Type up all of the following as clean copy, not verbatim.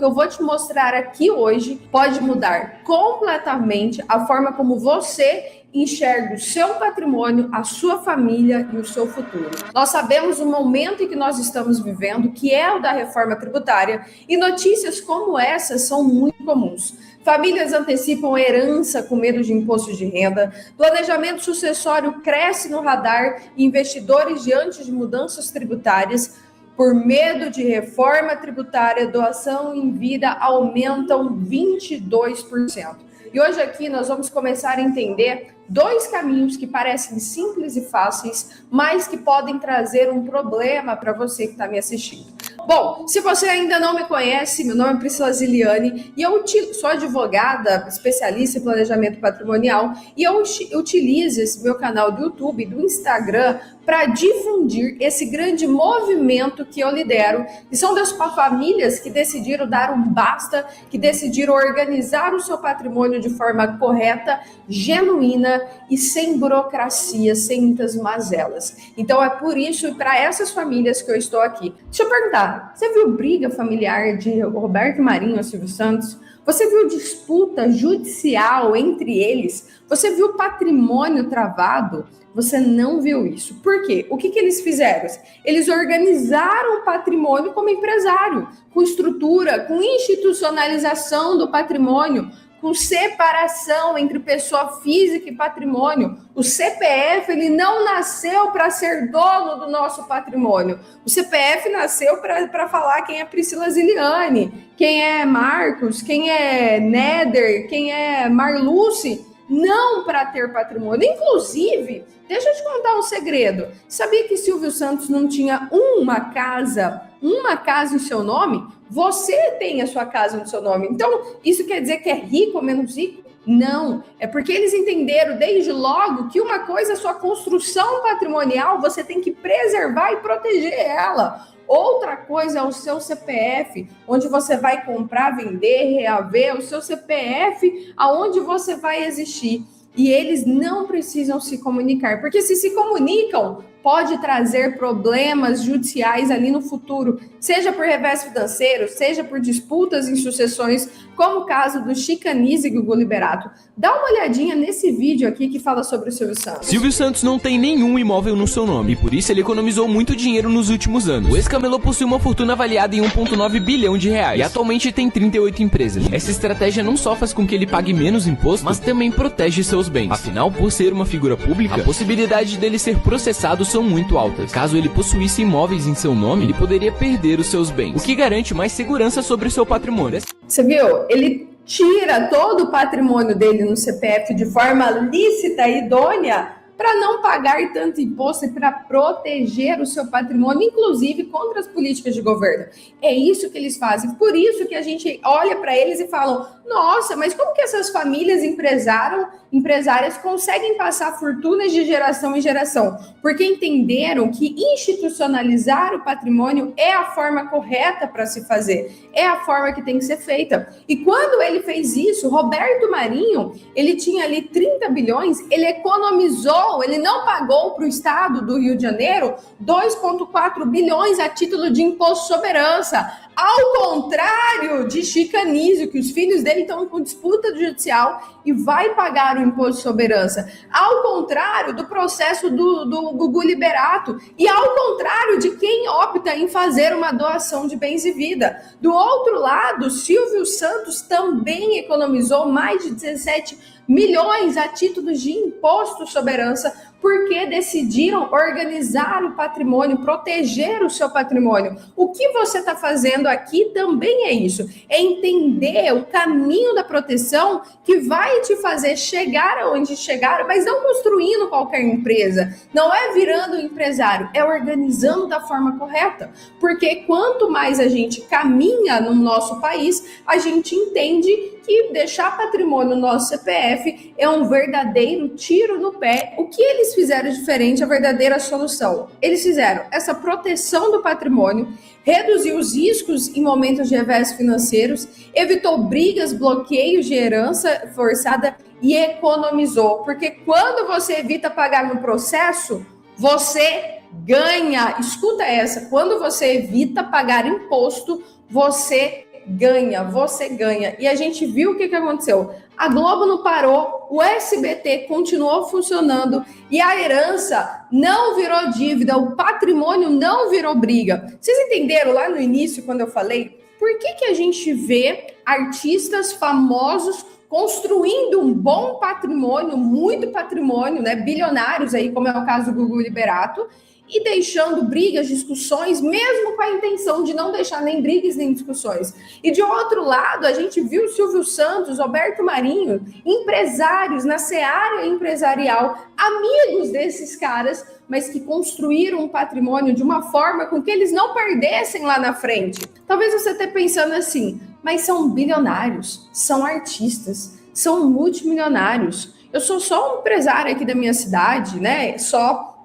que eu vou te mostrar aqui hoje pode mudar completamente a forma como você enxerga o seu patrimônio, a sua família e o seu futuro. Nós sabemos o momento em que nós estamos vivendo, que é o da reforma tributária, e notícias como essas são muito comuns. Famílias antecipam herança com medo de imposto de renda, planejamento sucessório cresce no radar e investidores diante de mudanças tributárias. Por medo de reforma tributária, doação em vida aumentam 22%. E hoje aqui nós vamos começar a entender dois caminhos que parecem simples e fáceis, mas que podem trazer um problema para você que está me assistindo. Bom, se você ainda não me conhece, meu nome é Priscila Ziliani e eu sou advogada, especialista em planejamento patrimonial e eu utilizo esse meu canal do YouTube, do Instagram, para difundir esse grande movimento que eu lidero, que são das famílias que decidiram dar um basta, que decidiram organizar o seu patrimônio de forma correta, genuína e sem burocracia, sem muitas mazelas. Então é por isso e para essas famílias que eu estou aqui. Deixa eu perguntar, você viu briga familiar de Roberto Marinho e Silvio Santos? Você viu disputa judicial entre eles? Você viu patrimônio travado? Você não viu isso. Por quê? O que eles fizeram? Eles organizaram o patrimônio como empresário, com estrutura, com institucionalização do patrimônio, com separação entre pessoa física e patrimônio. O CPF, ele não nasceu para ser dono do nosso patrimônio. O CPF nasceu para falar quem é Priscila Ziliani, quem é Marcos, quem é Néder, quem é Marluce, não para ter patrimônio. Inclusive, deixa eu te contar um segredo. Sabia que Silvio Santos não tinha uma casa em seu nome? Você tem a sua casa no seu nome. Então, isso quer dizer que é rico ou menos rico? Não. É porque eles entenderam desde logo que uma coisa é sua construção patrimonial, você tem que preservar e proteger ela. Outra coisa é o seu CPF, onde você vai comprar, vender, reaver, o seu CPF, aonde você vai existir. E eles não precisam se comunicar, porque se comunicam, pode trazer problemas judiciais ali no futuro, seja por revés financeiro, seja por disputas em sucessões, como o caso do Chicanise e Gugu Liberato. Dá uma olhadinha nesse vídeo aqui que fala sobre o Silvio Santos. Silvio Santos não tem nenhum imóvel no seu nome, e por isso ele economizou muito dinheiro nos últimos anos. O ex-camelô possui uma fortuna avaliada em 1,9 bilhão de reais, e atualmente tem 38 empresas. Essa estratégia não só faz com que ele pague menos imposto, mas também protege seus bens. Afinal, por ser uma figura pública, a possibilidade dele ser processado são muito altas. Caso ele possuísse imóveis em seu nome, ele poderia perder os seus bens, o que garante mais segurança sobre o seu patrimônio. Você viu? Ele tira todo o patrimônio dele no CPF de forma lícita e idônea para não pagar tanto imposto e para proteger o seu patrimônio, inclusive contra as políticas de governo. É isso que eles fazem. Por isso que a gente olha para eles e fala: nossa, mas como que essas famílias empresárias conseguem passar fortunas de geração em geração? Porque entenderam que institucionalizar o patrimônio é a forma correta para se fazer, é a forma que tem que ser feita. E quando ele fez isso, Roberto Marinho, ele tinha ali 30 bilhões, ele economizou, ele não pagou para o estado do Rio de Janeiro 2,4 bilhões a título de imposto sobre herança. Ao contrário de Chicanise, que os filhos dele estão com disputa judicial e vai pagar o imposto sobre herança. Ao contrário do processo do Gugu Liberato. E ao contrário de quem opta em fazer uma doação de bens e vida. Do outro lado, Silvio Santos também economizou mais de 17 milhões a título de imposto sobre herança, porque decidiram organizar o patrimônio, proteger o seu patrimônio. O que você está fazendo aqui também é isso, é entender o caminho da proteção que vai te fazer chegar aonde chegar, mas não construindo qualquer empresa, não é virando um empresário, é organizando da forma correta, porque quanto mais a gente caminha no nosso país, a gente entende que deixar patrimônio no nosso CPF é um verdadeiro tiro no pé. O que eles fizeram diferente, a verdadeira solução? Eles fizeram essa proteção do patrimônio, reduziu os riscos em momentos de revés financeiros, evitou brigas, bloqueios de herança forçada e economizou. Porque quando você evita pagar no processo, você ganha. Escuta essa, quando você evita pagar imposto, você ganha, você ganha. E a gente viu o que aconteceu. A Globo não parou, o SBT continuou funcionando e a herança não virou dívida, o patrimônio não virou briga. Vocês entenderam lá no início, quando eu falei, por que a gente vê artistas famosos construindo um bom patrimônio, muito patrimônio, né, bilionários aí, como é o caso do Gugu Liberato, e deixando brigas, discussões, mesmo com a intenção de não deixar nem brigas nem discussões. E de outro lado, a gente viu o Silvio Santos, Roberto Marinho, empresários na seara empresarial, amigos desses caras, mas que construíram um patrimônio de uma forma com que eles não perdessem lá na frente. Talvez você esteja pensando assim, mas são bilionários, são artistas, são multimilionários. Eu sou só um empresário aqui da minha cidade, né?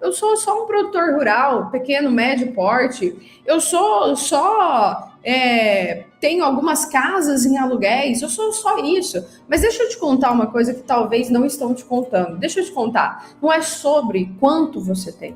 Eu sou só um produtor rural, pequeno, médio porte. Eu tenho algumas casas em aluguéis. Eu sou só isso. Mas deixa eu te contar uma coisa que talvez não estão te contando. Deixa eu te contar. Não é sobre quanto você tem.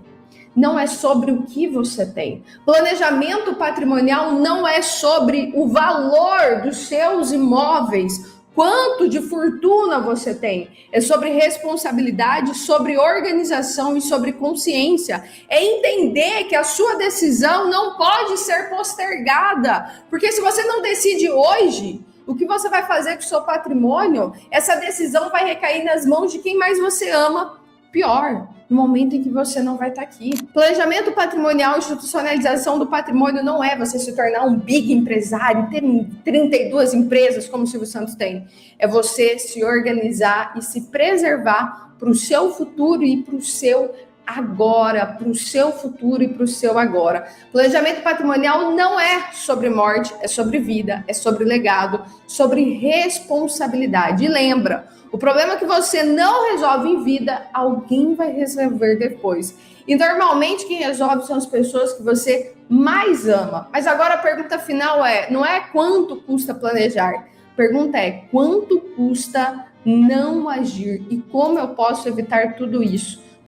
Não é sobre o que você tem. Planejamento patrimonial não é sobre o valor dos seus imóveis, quanto de fortuna você tem. É sobre responsabilidade, sobre organização e sobre consciência. É entender que a sua decisão não pode ser postergada. Porque se você não decide hoje o que você vai fazer com o seu patrimônio, essa decisão vai recair nas mãos de quem mais você ama. Pior, no momento em que você não vai estar aqui. Planejamento patrimonial, institucionalização do patrimônio não é você se tornar um big empresário, ter 32 empresas como o Silvio Santos tem. É você se organizar e se preservar para o seu futuro e para o seu agora, para o seu futuro e para o seu agora. Planejamento patrimonial não é sobre morte, é sobre vida, é sobre legado, sobre responsabilidade. E lembra, o problema que você não resolve em vida, alguém vai resolver depois. E normalmente quem resolve são as pessoas que você mais ama. Mas agora a pergunta final não é quanto custa planejar. A pergunta é quanto custa não agir e como eu posso evitar tudo isso.